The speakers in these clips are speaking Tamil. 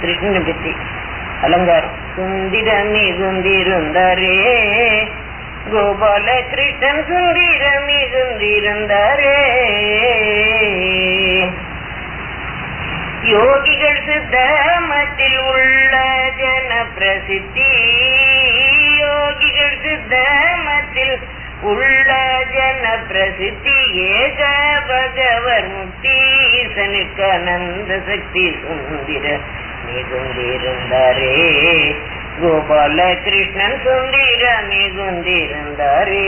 கிருஷ்ணனை பற்றி அலங்காரம். சுந்திரமிகுந்திருந்தாரே கோபால கிருஷ்ணன் சுந்திரமிகுந்திருந்தாரே. யோகிகள் சித்தமத்தில் உள்ள ஜன பிரசித்தி, யோகிகள் சித்தமத்தில் உள்ள ஜன பிரசித்தி, ஏக பகவர் முக்தி ஈசனுக்கு அனந்த சக்தி சுந்திர மிகுந்திருந்தாரே கோபால கிருஷ்ணன் சுந்திர மிகுந்திருந்தாரே.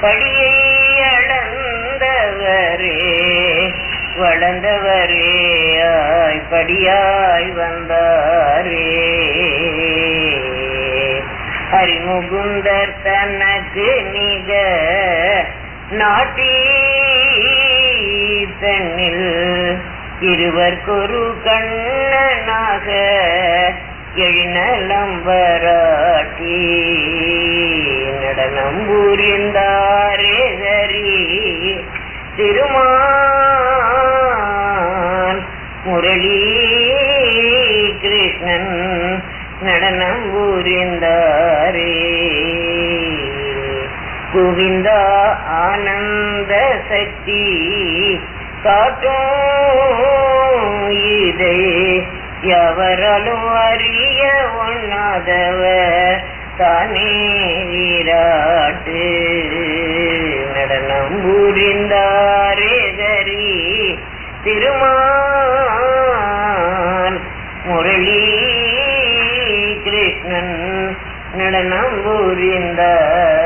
படியை அளந்தவரே வளர்ந்தவரே படியாய் வந்தாரே. ஹரிமுகுந்தர் தனக்கு நிக நாட்டி தன்னில் இருவர்க்கொரு கண்ணனாக எழினலம்பராட்டி நடனம் புரிந்தாரே ஹரி திருமால் முரளி கிருஷ்ணன் நடனம் புரிந்தாரே. கோவிந்தா ஆனந்த சக்தி காட்டும் இதை எவராலும் அறிய ஒண்ணாதவர் தானே விராட்டு நடனம் புரிந்தாரே ஹரி திருமால் முரளி கிருஷ்ணன் நடனம் புரிந்தார்.